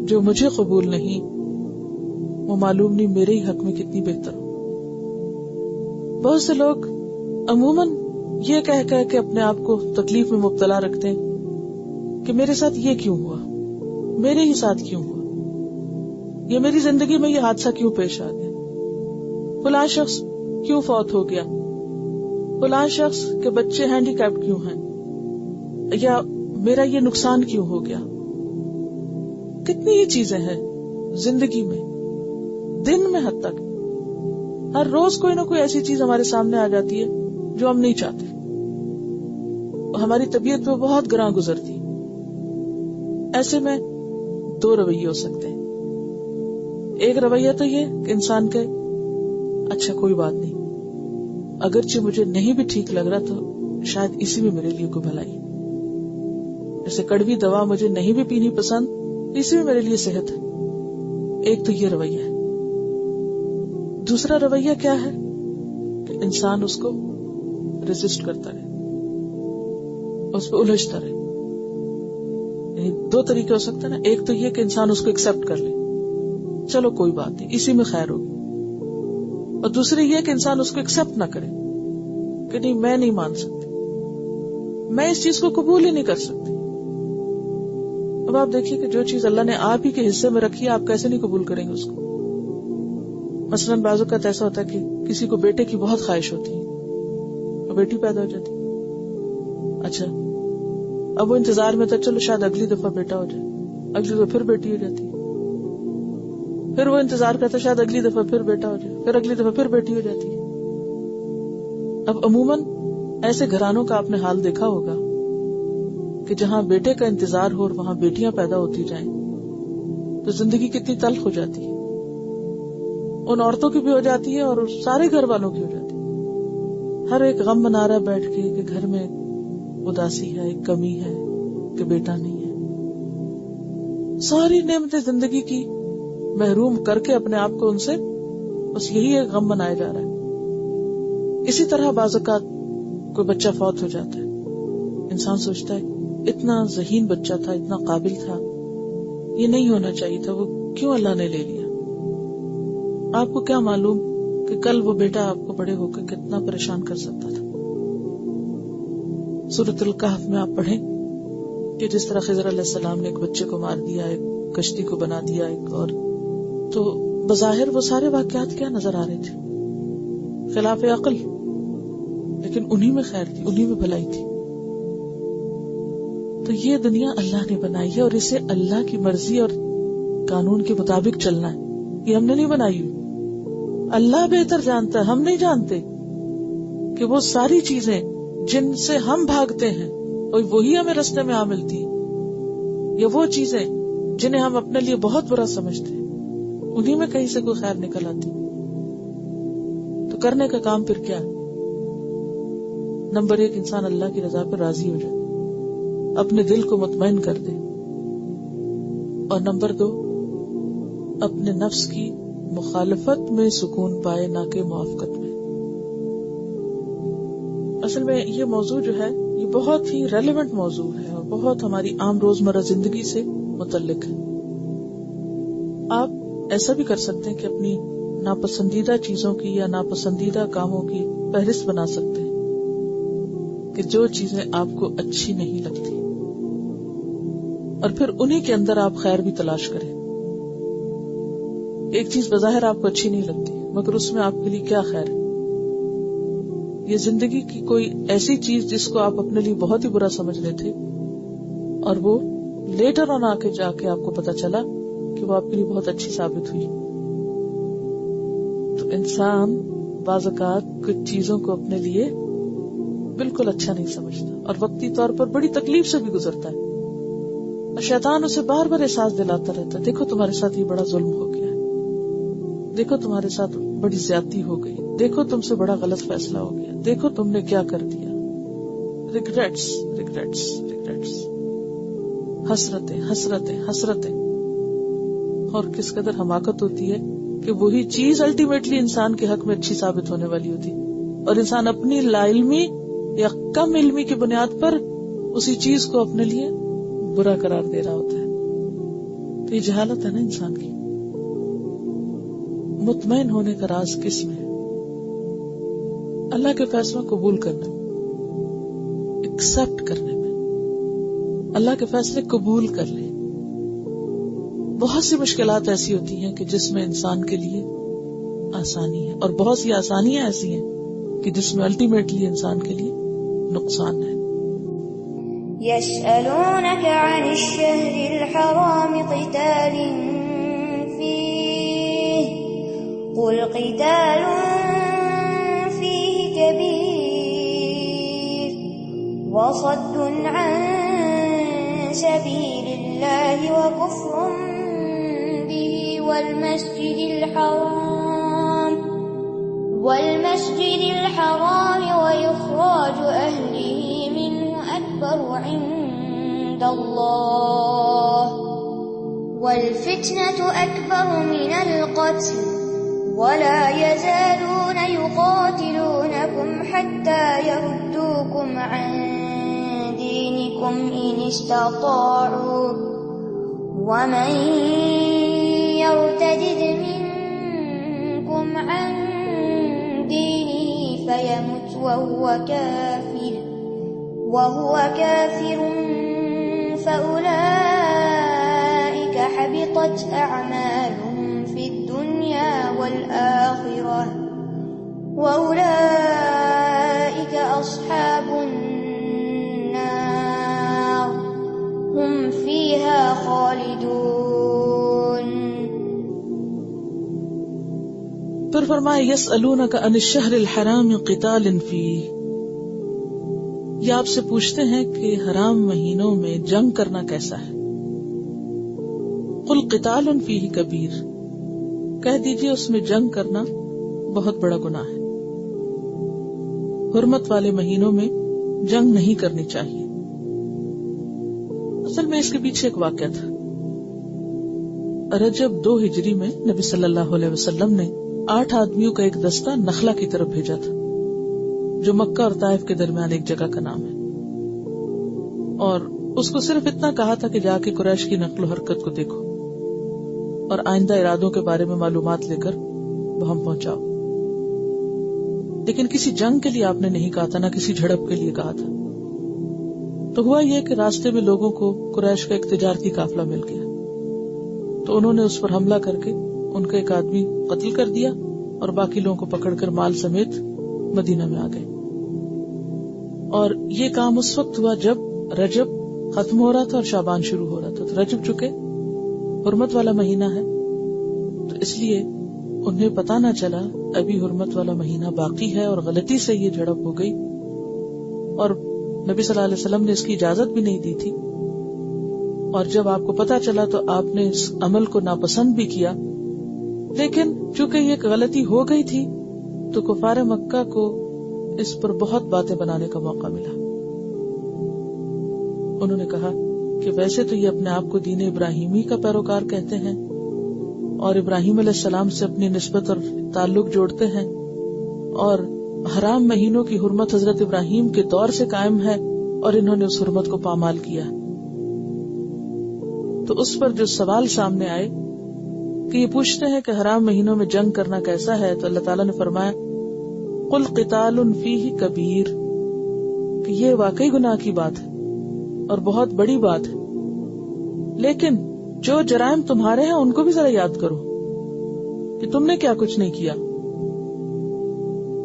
Speaker 2: جو مجھے قبول نہیں, وہ معلوم نہیں میرے ہی حق میں کتنی بہتر ہو. بہت سے لوگ عموماً یہ کہہ کہ اپنے آپ کو تکلیف میں مبتلا رکھتے ہیں کہ میرے ساتھ یہ کیوں ہوا, میرے ہی ساتھ کیوں ہوا, یہ میری زندگی میں یہ حادثہ کیوں پیش آ گیا, فلاں شخص کیوں فوت ہو گیا, فلاں شخص کے بچے ہینڈی کیپڈ کیوں ہیں, یا میرا یہ نقصان کیوں ہو گیا. کتنی ہی چیزیں ہیں زندگی میں, دن میں حد تک ہر روز کوئی نہ کوئی ایسی چیز ہمارے سامنے آ جاتی ہے جو ہم نہیں چاہتے, ہماری طبیعت پہ بہت گراں گزرتی. ایسے میں دو رویے ہو سکتے ہیں. ایک رویہ تو یہ کہ انسان کہ اچھا کوئی بات نہیں, اگرچہ مجھے نہیں بھی ٹھیک لگ رہا تو شاید اسی میں میرے لیے کوئی بھلائی. جیسے کڑوی دوا مجھے نہیں بھی پینی پسند, اسی میں میرے لیے صحت ہے. ایک تو یہ رویہ ہے. دوسرا رویہ کیا ہے کہ انسان اس کو ریزسٹ کرتا رہے، اس پہ الجھتا رہے. یعنی دو طریقے ہو سکتے ہیں نا. ایک تو یہ کہ انسان اس کو ایکسپٹ کر لے، چلو کوئی بات نہیں، اسی میں خیر ہوگی. اور دوسری یہ کہ انسان اس کو ایکسپٹ نہ کرے کہ نہیں میں نہیں مان سکتی، میں اس چیز کو قبول ہی نہیں کر سکتی. اب آپ دیکھیے کہ جو چیز اللہ نے آپ ہی کے حصے میں رکھی ہے آپ کیسے نہیں قبول کریں گے اس کو. مثلاً بعض اوقات ایسا ہوتا ہے کہ کسی کو بیٹے کی بہت خواہش ہوتی ہے اور بیٹی پیدا ہو جاتی. اچھا اب وہ انتظار میں تھا چلو شاید اگلی دفعہ بیٹا ہو جائے، اگلی دفعہ پھر بیٹی ہو جاتی، پھر وہ انتظار کرتا شاید اگلی دفعہ پھر بیٹا ہو جائے، پھر اگلی دفعہ پھر بیٹی ہو جاتی ہے. اب عموماً ایسے گھرانوں کا آپ نے حال دیکھا ہوگا کہ جہاں بیٹے کا انتظار ہو اور وہاں بیٹیاں پیدا ہوتی جائیں تو زندگی کتنی تلخ ہو جاتی ہے. ان عورتوں کی بھی ہو جاتی ہے اور سارے گھر والوں کی ہو جاتی ہے. ہر ایک غم منا رہا بیٹھ کے کہ گھر میں اداسی ہے، ایک کمی ہے کہ بیٹا نہیں ہے. ساری نعمتیں زندگی کی محروم کر کے اپنے آپ کو ان سے بس یہی ایک غم منایا جا رہا ہے. اسی طرح بعض اوقات کوئی بچہ فوت ہو جاتا ہے، انسان سوچتا ہے اتنا ذہین بچہ تھا، اتنا قابل تھا، یہ نہیں ہونا چاہیے تھا، وہ کیوں اللہ نے لے لیا. آپ کو کیا معلوم کہ کل وہ بیٹا آپ کو بڑے ہو کے کتنا پریشان کر سکتا تھا. سورۃ الکہف میں آپ پڑھیں کہ جس طرح خضر علیہ السلام نے ایک بچے کو مار دیا، ایک کشتی کو بنا دیا، ایک اور تو بظاہر وہ سارے واقعات کیا نظر آ رہے تھے؟ خلاف عقل، لیکن انہی میں خیر تھی، انہی میں بھلائی تھی. تو یہ دنیا اللہ نے بنائی ہے اور اسے اللہ کی مرضی اور قانون کے مطابق چلنا ہے. یہ ہم نے نہیں بنائی ہوئی، اللہ بہتر جانتا ہے، ہم نہیں جانتے کہ وہ ساری چیزیں جن سے ہم بھاگتے ہیں اور وہی ہمیں رستے میں آ ملتی، یا وہ چیزیں جنہیں ہم اپنے لیے بہت برا سمجھتے ہیں انہی میں کہیں سے کوئی خیر نکل آتی. تو کرنے کا کام پھر کیا ہے؟ نمبر 1 انسان اللہ کی رضا پر راضی ہو جائے، اپنے دل کو مطمئن کر دے. اور نمبر 2 اپنے نفس کی مخالفت میں سکون پائے، نہ کہ موافقت میں. اصل میں یہ موضوع جو ہے یہ بہت ہی ریلیونٹ موضوع ہے اور بہت ہماری عام روزمرہ زندگی سے متعلق ہے. آپ ایسا بھی کر سکتے ہیں کہ اپنی ناپسندیدہ چیزوں کی یا ناپسندیدہ کاموں کی فہرست بنا سکتے ہیں کہ جو چیزیں آپ کو اچھی نہیں لگتی، اور پھر انہی کے اندر آپ خیر بھی تلاش کریں. ایک چیز بظاہر آپ کو اچھی نہیں لگتی مگر اس میں آپ کے لیے کیا خیر ہے. یہ زندگی کی کوئی ایسی چیز جس کو آپ اپنے لیے بہت ہی برا سمجھ رہے تھے اور وہ لیٹر آن آ کے جا کے آپ کو پتا چلا کہ وہ آپ کے لیے بہت اچھی ثابت ہوئی. تو انسان بعض اوقات کچھ چیزوں کو اپنے لیے بالکل اچھا نہیں سمجھتا اور وقتی طور پر بڑی تکلیف سے بھی گزرتا ہے، اور شیطان اسے بار بار احساس دلاتا رہتا ہے دیکھو تمہارے ساتھ یہ بڑا ظلم ہو گیا ہے، دیکھو تمہارے ساتھ بڑی زیادتی ہو گئی، دیکھو تم سے بڑا غلط فیصلہ ہو گیا، دیکھو تم نے کیا کر دیا. ریگریٹس ریگریٹس ریگریٹس، حسرتیں حسرتیں حسرتیں. اور کس قدر حماقت ہوتی ہے کہ وہی چیز الٹیمیٹلی انسان کے حق میں اچھی ثابت ہونے والی ہوتی اور انسان اپنی لا علمی یا کم علمی کی بنیاد پر اسی چیز کو اپنے لیے برا قرار دے رہا ہوتا ہے. تو یہ جہالت ہے نا انسان کی. مطمئن ہونے کا راز کس میں ہے؟ اللہ کے فیصلوں قبول کرنے میں، ایکسپٹ کرنے میں. اللہ کے فیصلے قبول کر لیں. بہت سی مشکلات ایسی ہوتی ہیں کہ جس میں انسان کے لیے آسانی ہے، اور بہت سی آسانیاں ایسی ہیں کہ جس میں الٹیمیٹلی انسان کے لیے نقصان ہے.
Speaker 3: يسألونك عن الشهر الحرام قتال فيه قل قتال فيه كبير وصد عن سبيل الله وكفر به والمسجد الحرام وإخراج أهله منه أكبر عند الله والفتنة أكبر من القتل ولا يزالون يقاتلونكم حتى يردوكم عن دينكم إن استطاعوا ومن يرتد منكم عن دينه فيمت وهو كافر فأولئك حبطت أعمالهم في الدنيا والآخرة وأولئك أصحاب النار هم فيها خالدون.
Speaker 2: پھر فرمائے یسألونک عن الشہر الحرام قتال فیہ، یہ آپ سے پوچھتے ہیں کہ حرام مہینوں میں جنگ کرنا کیسا ہے. قل قتال فیہ کبیر، کہہ دیجئے اس میں جنگ کرنا بہت بڑا گناہ ہے. حرمت والے مہینوں میں جنگ نہیں کرنی چاہیے. اصل میں اس کے پیچھے ایک واقعہ تھا. رجب 2 ہجری میں نبی صلی اللہ علیہ وسلم نے 8 آدمیوں کا ایک دستہ نخلا کی طرف بھیجا تھا، جو مکہ اور طائف کے درمیان ایک جگہ کا نام ہے، اور اس کو صرف اتنا کہا تھا کہ جا کے قریش کی نقل و حرکت کو دیکھو اور آئندہ ارادوں کے بارے میں معلومات لے کر وہاں پہنچاؤ. لیکن کسی جنگ کے لیے آپ نے نہیں کہا تھا، نہ کسی جھڑپ کے لیے کہا تھا. تو ہوا یہ کہ راستے میں لوگوں کو قریش کا ایک تجارتی قافلہ مل گیا، تو انہوں نے اس پر حملہ کر کے ان کا ایک آدمی قتل کر دیا اور باقی لوگوں کو پکڑ کر مال سمیت مدینہ میں آ گئے. اور یہ کام اس وقت ہوا جب رجب ختم ہو رہا تھا اور شعبان شروع ہو رہا تھا. تو رجب چکے حرمت والا مہینہ ہے، تو اس لیے انہیں پتا نہ چلا ابھی حرمت والا مہینہ باقی ہے، اور غلطی سے یہ جھڑپ ہو گئی. اور نبی صلی اللہ علیہ وسلم نے اس کی اجازت بھی نہیں دی تھی، اور جب آپ کو پتا چلا تو آپ نے اس عمل کو ناپسند بھی کیا. لیکن چونکہ یہ ایک غلطی ہو گئی تھی تو کفار مکہ کو اس پر بہت باتیں بنانے کا موقع ملا. انہوں نے کہا کہ ویسے تو یہ اپنے آپ کو دین ابراہیمی کا پیروکار کہتے ہیں اور ابراہیم علیہ السلام سے اپنی نسبت اور تعلق جوڑتے ہیں، اور حرام مہینوں کی حرمت حضرت ابراہیم کے دور سے قائم ہے، اور انہوں نے اس حرمت کو پامال کیا. تو اس پر جو سوال سامنے آئے کہ یہ پوچھتے ہیں کہ حرام مہینوں میں جنگ کرنا کیسا ہے، تو اللہ تعالیٰ نے فرمایا قل قتال فیہ کبیر، کہ یہ واقعی گناہ کی بات ہے اور بہت بڑی بات ہے، لیکن جو جرائم تمہارے ہیں ان کو بھی ذرا یاد کرو کہ تم نے کیا کچھ نہیں کیا.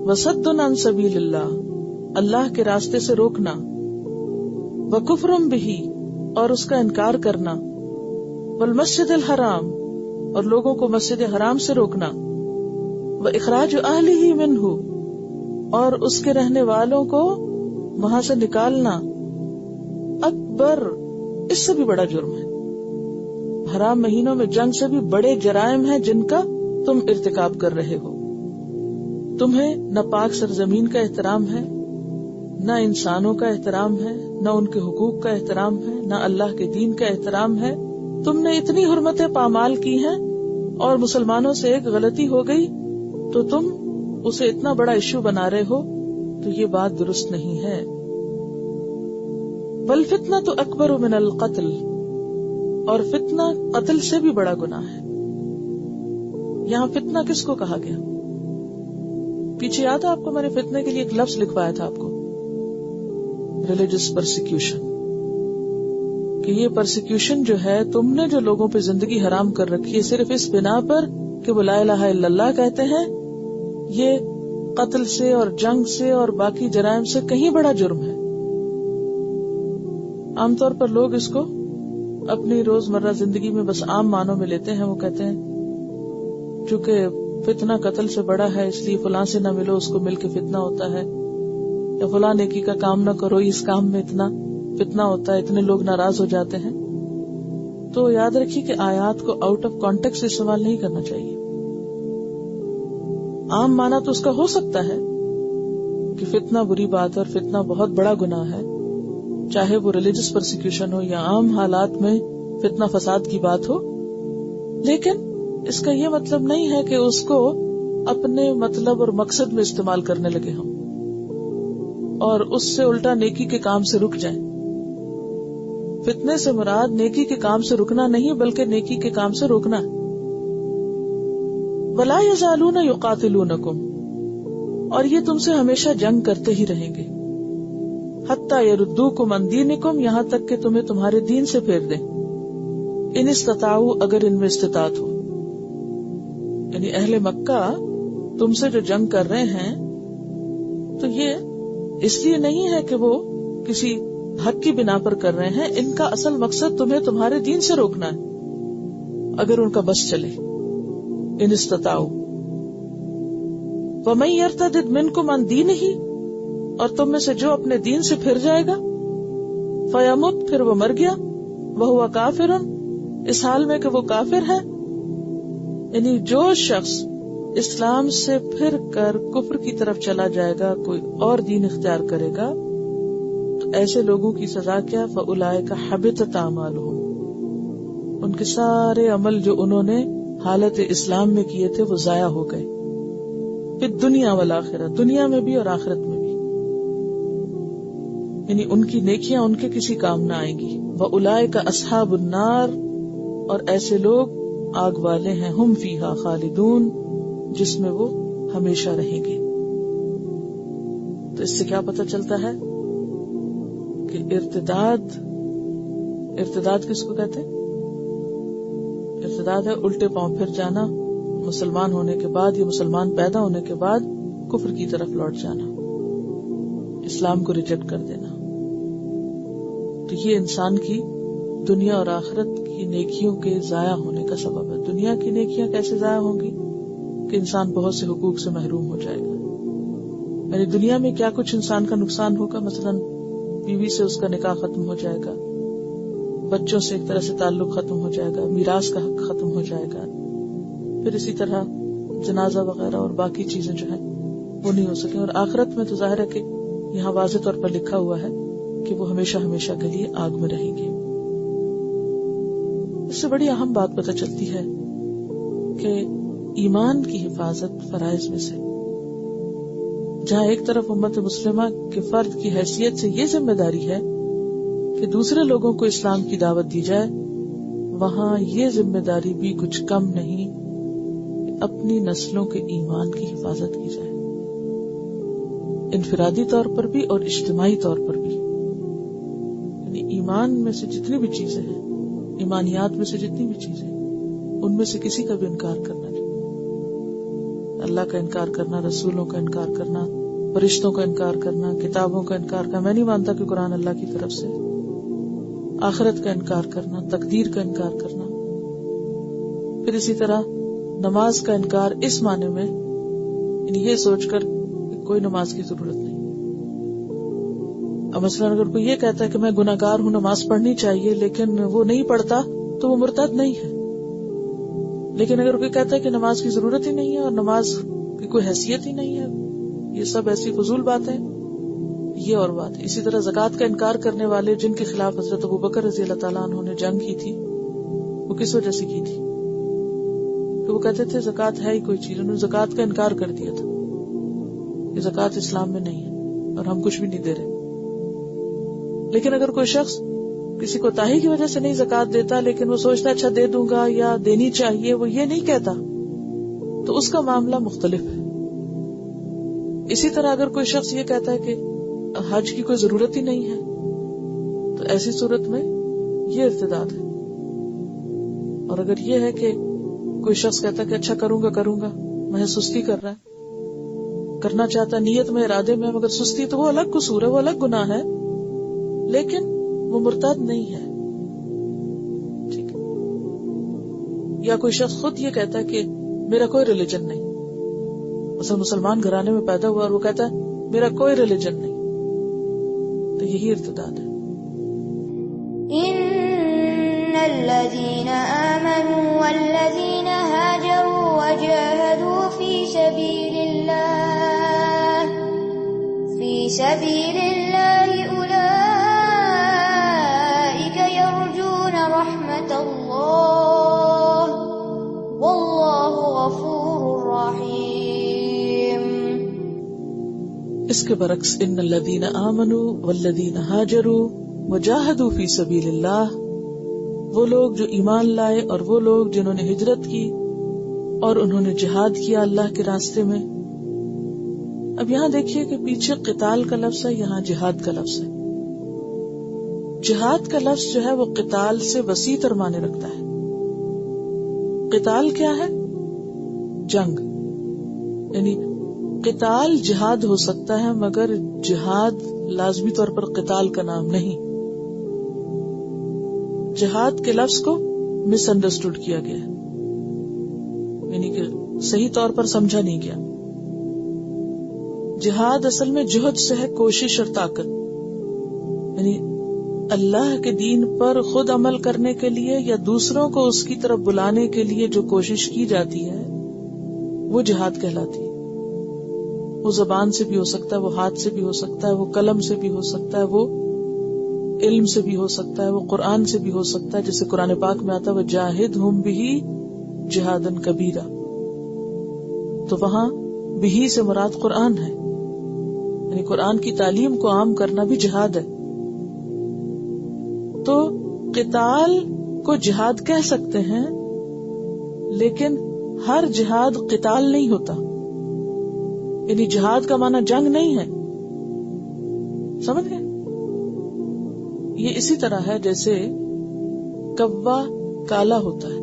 Speaker 2: وصد عن سبیل اللہ، اللہ کے راستے سے روکنا، وکفر بہ، اور اس کا انکار کرنا، والمسجد الحرام، اور لوگوں کو مسجد حرام سے روکنا، واخراج اہلہ منہ، اور اس کے رہنے والوں کو وہاں سے نکالنا، اکبر، اس سے بھی بڑا جرم ہے. حرام مہینوں میں جنگ سے بھی بڑے جرائم ہیں جن کا تم ارتکاب کر رہے ہو. تمہیں نہ پاک سرزمین کا احترام ہے، نہ انسانوں کا احترام ہے، نہ ان کے حقوق کا احترام ہے، نہ اللہ کے دین کا احترام ہے. تم نے اتنی حرمتیں پامال کی ہیں اور مسلمانوں سے ایک غلطی ہو گئی تو تم اسے اتنا بڑا ایشو بنا رہے ہو، تو یہ بات درست نہیں ہے. والفتنة اکبر من القتل، اور فتنہ قتل سے بھی بڑا گناہ ہے. یہاں فتنہ کس کو کہا گیا؟ پیچھے یاد ہے آپ کو میں نے فتنے کے لیے ایک لفظ لکھوایا تھا آپ کو، ریلیجس پرسیکیوشن، کہ یہ پرسیکیوشن جو ہے تم نے جو لوگوں پہ زندگی حرام کر رکھی ہے صرف اس بنا پر کہ وہ لا الہ الا اللہ کہتے ہیں، یہ قتل سے اور جنگ سے اور باقی جرائم سے کہیں بڑا جرم ہے. عام طور پر لوگ اس کو اپنی روزمرہ زندگی میں بس عام معنوں میں لیتے ہیں. وہ کہتے ہیں چونکہ فتنہ قتل سے بڑا ہے اس لیے فلاں سے نہ ملو، اس کو مل کے فتنہ ہوتا ہے، یا فلاں نیکی کا کام نہ کرو، اس کام میں اتنا فتنہ ہوتا ہے، اتنے لوگ ناراض ہو جاتے ہیں. تو یاد رکھیے کہ آیات کو آؤٹ آف کانٹیکسٹ استعمال نہیں کرنا چاہیے. عام معنی تو اس کا ہو سکتا ہے کہ فتنہ بری بات ہے اور فتنہ بہت بڑا گناہ ہے، چاہے وہ ریلیجس پرسیکیوشن ہو یا عام حالات میں فتنہ فساد کی بات ہو، لیکن اس کا یہ مطلب نہیں ہے کہ اس کو اپنے مطلب اور مقصد میں استعمال کرنے لگے ہوں اور اس سے الٹا نیکی کے کام سے رک جائیں. فتنے سے مراد نیکی کے کام سے رکنا نہیں بلکہ نیکی کے کام سے روکنا. وَلَا يَزَالُونَ يُقَاتِلُونَكُمْ، اور یہ تم سے ہمیشہ جنگ کرتے ہی رہیں گے. حَتَّى يَرُدُّوكُمْ عَنْ دِينِكُمْ، یہاں تک کہ تمہیں تمہارے دین سے پھیر دیں. ان استطاعوا، اگر ان میں استطاعت ہو. یعنی اہل مکہ تم سے جو جنگ کر رہے ہیں تو یہ اس لیے نہیں ہے کہ وہ کسی حق کی بنا پر کر رہے ہیں، ان کا اصل مقصد تمہیں تمہارے دین سے روکنا ہے اگر ان کا بس چلے. ان استطاعوا. وَمَن يَرْتَدِدْ مِنْكُمْ عَنْ دِينِهِ، اور تم میں سے جو اپنے دین سے پھر جائے گا، فَيَمُتْ، پھر وہ مر گیا، وَهُوَ كَافِرٌ، اس حال میں کہ وہ کافر ہے. یعنی جو شخص اسلام سے پھر کر کفر کی طرف چلا جائے گا، کوئی اور دین اختیار کرے گا، تو ایسے لوگوں کی سزا کیا؟ فَأُولَئِكَ حَبِطَتْ أَعْمَالُهُمْ، ان کے سارے عمل جو انہوں نے حالت اسلام میں کیے تھے وہ ضائع ہو گئے. پھر دنیا والآخرہ، دنیا میں بھی اور آخرت میں بھی. یعنی ان کی نیکیاں ان کے کسی کام نہ آئیں گی. وَأُولَئِكَ أَصْحَابُ النَّارِ، اور ایسے لوگ آگ والے ہیں. ہم فیہا خالدون، جس میں وہ ہمیشہ رہیں گے. تو اس سے کیا پتہ چلتا ہے کہ ارتداد کس کو کہتے ہیں؟ ارتداد ہے الٹے پاؤں پھر جانا، مسلمان ہونے کے بعد یا مسلمان پیدا ہونے کے بعد کفر کی طرف لوٹ جانا، اسلام کو ریجیکٹ کر دینا. تو یہ انسان کی دنیا اور آخرت کی نیکیوں کے ضائع ہونے کا سبب ہے. دنیا کی نیکیاں کیسے ضائع ہوں گی کہ انسان بہت سے حقوق سے محروم ہو جائے گا. یعنی دنیا میں کیا کچھ انسان کا نقصان ہوگا، مثلا بیوی سے اس کا نکاح ختم ہو جائے گا، بچوں سے ایک طرح سے تعلق ختم ہو جائے گا، میراث کا حق ختم ہو جائے گا، پھر اسی طرح جنازہ وغیرہ اور باقی چیزیں جو ہیں وہ نہیں ہو سکیں. اور آخرت میں تو ظاہر ہے کہ یہاں واضح طور پر لکھا ہوا ہے کہ وہ ہمیشہ ہمیشہ کے لیے آگ میں رہیں گے. اس سے بڑی اہم بات پتہ چلتی ہے کہ ایمان کی حفاظت فرائض میں سے، جہاں ایک طرف امت مسلمہ کے فرد کی حیثیت سے یہ ذمہ داری ہے کہ دوسرے لوگوں کو اسلام کی دعوت دی جائے، وہاں یہ ذمہ داری بھی کچھ کم نہیں کہ اپنی نسلوں کے ایمان کی حفاظت کی جائے، انفرادی طور پر بھی اور اجتماعی طور پر بھی. یعنی ایمان میں سے جتنی بھی چیزیں ہیں، ایمانیات میں سے جتنی بھی چیزیں، ان میں سے کسی کا بھی انکار کرنا نہیں. اللہ کا انکار کرنا، رسولوں کا انکار کرنا، فرشتوں کا انکار کرنا، کتابوں کا انکار کرنا، میں نہیں مانتا کہ قرآن اللہ کی طرف سے، آخرت کا انکار کرنا، تقدیر کا انکار کرنا. پھر اسی طرح نماز کا انکار اس معنی میں، یعنی یہ سوچ کر کہ کوئی نماز کی ضرورت نہیں. اب مثلا اگر کوئی یہ کہتا ہے کہ میں گناہ گار ہوں، نماز پڑھنی چاہیے، لیکن وہ نہیں پڑھتا تو وہ مرتد نہیں ہے. لیکن اگر کوئی کہتا ہے کہ نماز کی ضرورت ہی نہیں ہے اور نماز کی کوئی حیثیت ہی نہیں ہے، یہ سب ایسی فضول باتیں، یہ اور بات. اسی طرح زکوٰۃ کا انکار کرنے والے جن کے خلاف حضرت ابوبکر رضی اللہ تعالیٰ عنہ نے جنگ کی تھی، وہ کس وجہ سے کی تھی؟ کہ وہ کہتے تھے زکوٰۃ ہے ہی کوئی چیز، انہوں نے زکوٰۃ کا انکار کر دیا تھا کہ زکوٰۃ اسلام میں نہیں ہے اور ہم کچھ بھی نہیں دے رہے. لیکن اگر کوئی شخص کسی کوتاہی کی وجہ سے نہیں زکوٰۃ دیتا، لیکن وہ سوچتا ہے اچھا دے دوں گا یا دینی چاہیے، وہ یہ نہیں کہتا، تو اس کا معاملہ مختلف ہے. اسی طرح اگر کوئی شخص یہ کہتا ہے کہ حج کی کوئی ضرورت ہی نہیں ہے، تو ایسی صورت میں یہ ارتداد ہے. اور اگر یہ ہے کہ کوئی شخص کہتا ہے کہ اچھا کروں گا محض سستی کر رہا ہے، کرنا چاہتا نیت میں ارادے میں، مگر سستی، تو وہ الگ قصور ہے، وہ الگ گناہ ہے، لیکن وہ مرتد نہیں ہے. ٹھیک ہے. یا کوئی شخص خود یہ کہتا ہے کہ میرا کوئی ریلیجن نہیں، مثلا مسلمان گھرانے میں پیدا ہوا اور وہ کہتا ہے میرا کوئی ریلیجن نہیں، تو یہی ارتداد ہے.
Speaker 3: إن الذين آمنوا والذين هاجروا وجاهدوا في سبيل الله أولئك يرجون رحمة الله والله غفور رحيم.
Speaker 2: اس کے برعکس ان الذین آمنوا والذین ہاجروا وجاہدوا فی سبیل اللہ، وہ لوگ جو ایمان لائے اور وہ لوگ جنہوں نے ہجرت کی اور انہوں نے جہاد کیا اللہ کے راستے میں. اب یہاں دیکھیے کہ پیچھے قتال کا لفظ ہے، یہاں جہاد کا لفظ ہے. جہاد کا لفظ جو ہے وہ قتال سے وسیع تر معنی رکھتا ہے. قتال کیا ہے؟ جنگ. یعنی قتال جہاد ہو سکتا ہے مگر جہاد لازمی طور پر قتال کا نام نہیں. جہاد کے لفظ کو مس انڈرسٹوڈ کیا گیا ہے، یعنی کہ صحیح طور پر سمجھا نہیں گیا. جہاد اصل میں جہد سے ہے، کوشش اور طاقت. یعنی اللہ کے دین پر خود عمل کرنے کے لیے یا دوسروں کو اس کی طرف بلانے کے لیے جو کوشش کی جاتی ہے وہ جہاد کہلاتی ہے. وہ زبان سے بھی ہو سکتا ہے، وہ ہاتھ سے بھی ہو سکتا ہے، وہ قلم سے بھی ہو سکتا ہے، وہ علم سے بھی ہو سکتا ہے، وہ قرآن سے بھی ہو سکتا ہے، جیسے قرآن پاک میں آتا ہے وَجَاهِدْهُمْ بِهِ جِهَادًا كَبِيرًا. تو وہاں بِهِ سے مراد قرآن ہے، یعنی قرآن کی تعلیم کو عام کرنا بھی جہاد ہے. تو قتال کو جہاد کہہ سکتے ہیں، لیکن ہر جہاد قتال نہیں ہوتا. یعنی جہاد کا معنی جنگ نہیں ہے، سمجھ گئے؟ یہ اسی طرح ہے جیسے کوا کالا ہوتا ہے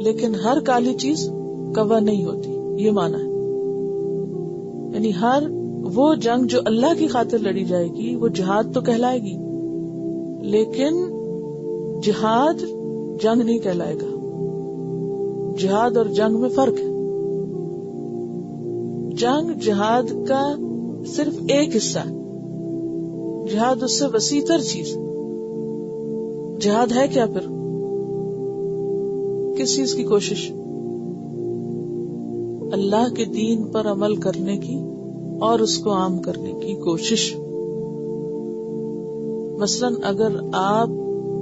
Speaker 2: لیکن ہر کالی چیز کوا نہیں ہوتی، یہ معنی ہے. یعنی ہر وہ جنگ جو اللہ کی خاطر لڑی جائے گی وہ جہاد تو کہلائے گی، لیکن جہاد جنگ نہیں کہلائے گا. جہاد اور جنگ میں فرق ہے. جنگ جہاد کا صرف ایک حصہ ہے، جہاد اس سے وسیع تر چیز. جہاد ہے کیا پھر؟ کس چیز کی کوشش؟ اللہ کے دین پر عمل کرنے کی اور اس کو عام کرنے کی کوشش. مثلاً اگر آپ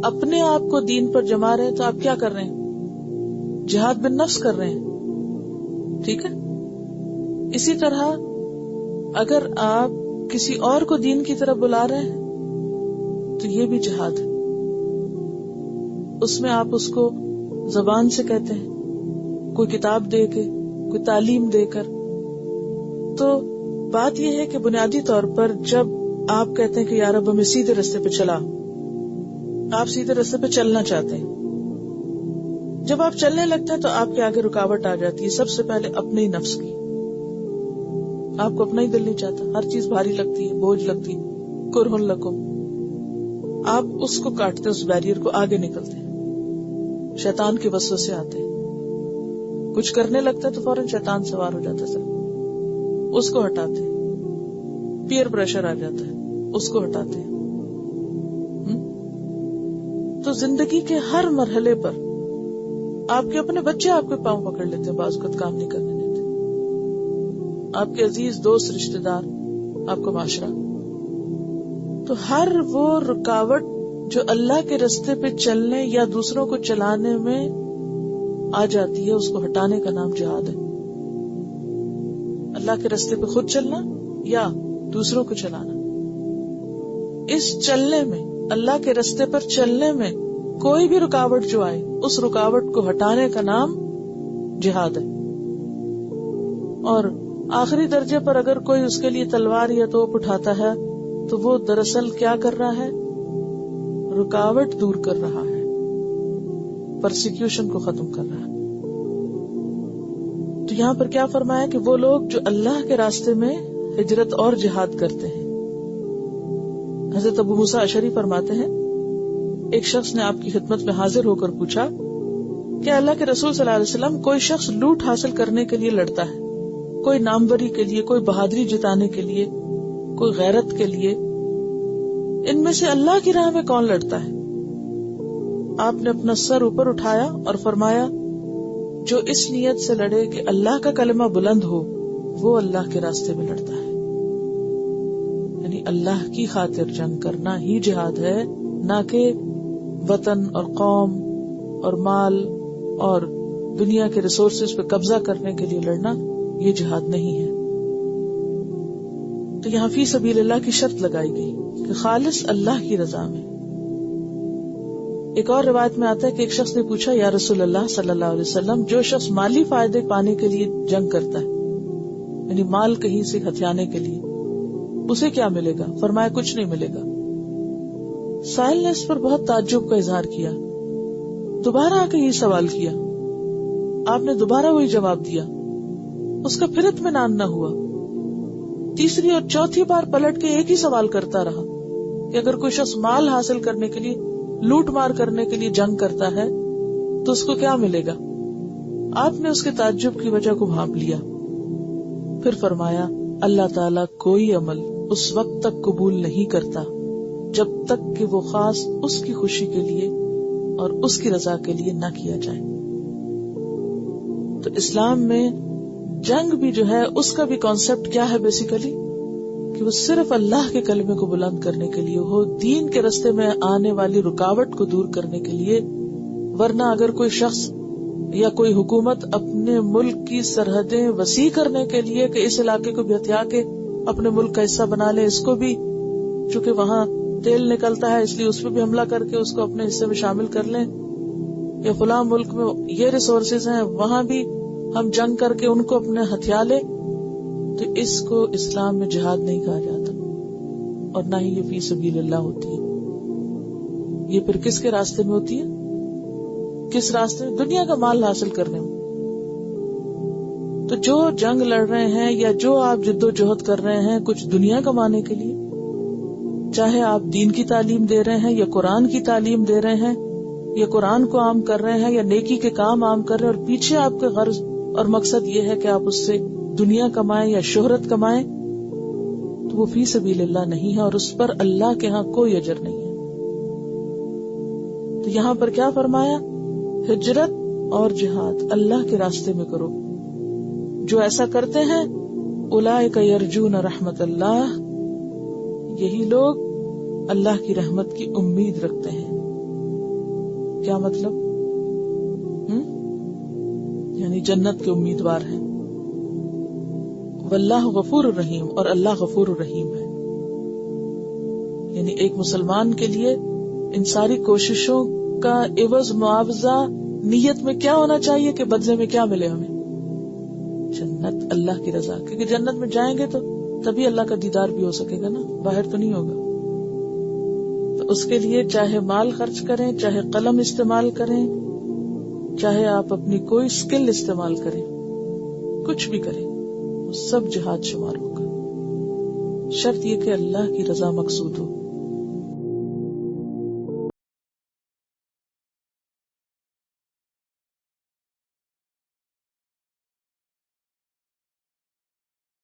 Speaker 2: اپنے آپ کو دین پر جما رہے ہیں تو آپ کیا کر رہے ہیں؟ جہاد بالنفس کر رہے ہیں. ٹھیک ہے. اسی طرح اگر آپ کسی اور کو دین کی طرف بلا رہے ہیں تو یہ بھی جہاد ہے. اس میں آپ اس کو زبان سے کہتے ہیں، کوئی کتاب دے کے، کوئی تعلیم دے کر. تو بات یہ ہے کہ بنیادی طور پر جب آپ کہتے ہیں کہ یا رب ہمیں سیدھے راستے پہ چلا، آپ سیدھے راستے پہ چلنا چاہتے ہیں. جب آپ چلنے لگتے ہیں تو آپ کے آگے رکاوٹ آ جاتی ہے. سب سے پہلے اپنے ہی نفس کی. آپ کو اپنا ہی دل نہیں چاہتا، ہر چیز بھاری لگتی ہے، بوجھ لگتی ہے، کرہن لکم. آپ اس کو کاٹتے، اس بیریئر کو، آگے نکلتے ہیں. شیطان کے وسوسے آتے ہیں، کچھ کرنے لگتا ہے تو فوراً شیطان سوار ہو جاتا ہے، اس کو ہٹاتے ہیں. پیئر پریشر آ جاتا ہے، اس کو ہٹاتے ہیں. تو زندگی کے ہر مرحلے پر آپ کے اپنے بچے آپ کے پاؤں پکڑ لیتے ہیں، بعض وقت کام نہیں کرنے دیتے. آپ کے عزیز دوست، رشتہ دار، آپ کا معاشرہ. تو ہر وہ رکاوٹ جو اللہ کے راستے پہ چلنے یا دوسروں کو چلانے میں آ جاتی ہے، اس کو ہٹانے کا نام جہاد ہے. اللہ کے راستے پہ خود چلنا یا دوسروں کو چلانا. اس چلنے میں، اللہ کے راستے پر چلنے میں کوئی بھی رکاوٹ جو آئے، اس رکاوٹ کو ہٹانے کا نام جہاد ہے. اور آخری درجے پر اگر کوئی اس کے لیے تلوار یا توپ اٹھاتا ہے تو وہ دراصل کیا کر رہا ہے؟ رکاوٹ دور کر رہا ہے، پرسیکیوشن کو ختم کر رہا ہے. تو یہاں پر کیا فرمایا کہ وہ لوگ جو اللہ کے راستے میں ہجرت اور جہاد کرتے ہیں. حضرت ابو موسیٰ اشعری فرماتے ہیں ایک شخص نے آپ کی خدمت میں حاضر ہو کر پوچھا کہ اللہ کے رسول صلی اللہ علیہ وسلم، کوئی شخص لوٹ حاصل کرنے کے لیے لڑتا ہے، کوئی ناموری کے لیے، کوئی بہادری جتانے کے لیے، کوئی غیرت کے لیے، ان میں سے اللہ کی راہ میں کون لڑتا ہے؟ آپ نے اپنا سر اوپر اٹھایا اور فرمایا، جو اس نیت سے لڑے کہ اللہ کا کلمہ بلند ہو، وہ اللہ کے راستے میں لڑتا ہے. یعنی اللہ کی خاطر جنگ کرنا ہی جہاد ہے، نہ کہ وطن اور قوم اور مال اور دنیا کے ریسورسز پہ قبضہ کرنے کے لیے لڑنا. یہ جہاد نہیں ہے. تو یہاں فی سبیل اللہ کی شرط لگائی گئی کہ خالص اللہ کی رضا میں. ایک اور روایت میں آتا ہے کہ ایک شخص نے پوچھا یا رسول اللہ صلی اللہ علیہ وسلم، جو شخص مالی فائدے پانے کے لیے جنگ کرتا ہے، یعنی مال کہیں سے ہتھیانے کے لیے، اسے کیا ملے گا؟ فرمایا کچھ نہیں ملے گا. سائل نے اس پر بہت تعجب کا اظہار کیا، دوبارہ آ کے یہ سوال کیا. آپ نے دوبارہ وہی جواب دیا. اس کا پھر اطمینان نہ ہوا. تیسری اور چوتھی بار پلٹ کے ایک ہی سوال کرتا رہا کہ اگر کوئی شخص مال حاصل کرنے کے لیے، لوٹ مار کرنے کے لیے جنگ کرتا ہے تو اس کو کیا ملے گا؟ آپ نے اس کے تعجب کی وجہ کو بھانپ لیا. پھر فرمایا اللہ تعالیٰ کوئی عمل اس وقت تک قبول نہیں کرتا جب تک کہ وہ خاص اس کی خوشی کے لیے اور اس کی رضا کے لیے نہ کیا جائے. تو اسلام میں جنگ بھی جو ہے اس کا بھی کانسیپٹ کیا ہے بیسیکلی کہ وہ صرف اللہ کے کلمے کو بلند کرنے کے لیے ہو، دین کے راستے میں آنے والی رکاوٹ کو دور کرنے کے لیے. ورنہ اگر کوئی شخص یا کوئی حکومت اپنے ملک کی سرحدیں وسیع کرنے کے لیے کہ اس علاقے کو بھی ہتھیا کے اپنے ملک کا حصہ بنا لے، اس کو بھی چونکہ وہاں تیل نکلتا ہے اس لیے اس پہ بھی حملہ کر کے اس کو اپنے حصے میں شامل کر لیں، یا فلاں ملک میں یہ ریسورسز ہیں وہاں بھی ہم جنگ کر کے ان کو اپنے ہتھیا لے، تو اس کو اسلام میں جہاد نہیں کہا جاتا اور نہ ہی یہ فی سبیل اللہ ہوتی ہے. یہ پھر کس کے راستے میں ہوتی ہے؟ کس راستے میں؟ دنیا کا مال حاصل کرنے میں. تو جو جنگ لڑ رہے ہیں یا جو آپ جد و جہد کر رہے ہیں کچھ دنیا کمانے کے لیے، چاہے آپ دین کی تعلیم دے رہے ہیں یا قرآن کی تعلیم دے رہے ہیں یا قرآن کو عام کر رہے ہیں یا نیکی کے کام عام کر رہے ہیں، اور پیچھے آپ کا غرض اور مقصد یہ ہے کہ آپ اس سے دنیا کمائیں یا شہرت کمائیں، تو وہ فی سبیل اللہ نہیں ہے اور اس پر اللہ کے ہاں کوئی اجر نہیں ہے. تو یہاں پر کیا فرمایا؟ ہجرت اور جہاد اللہ کے راستے میں کرو. جو ایسا کرتے ہیں اولئک یرجون رحمت اللہ، یہی لوگ اللہ کی رحمت کی امید رکھتے ہیں. کیا مطلب؟ یعنی جنت کے امیدوار ہیں. واللہ غفور الرحیم، اور اللہ غفور الرحیم ہے. یعنی ایک مسلمان کے لیے ان ساری کوششوں کا عوض معاوضہ نیت میں کیا ہونا چاہیے کہ بدلے میں کیا ملے ہمیں؟ جنت، اللہ کی رضا. کیونکہ جنت میں جائیں گے تو تبھی اللہ کا دیدار بھی ہو سکے گا نا، باہر تو نہیں ہوگا. تو اس کے لیے چاہے مال خرچ کریں، چاہے قلم استعمال کریں، چاہے آپ اپنی کوئی اسکل استعمال کریں، کچھ بھی کریں، وہ سب جہاد شمار ہوگا. شرط یہ کہ اللہ کی رضا مقصود ہو.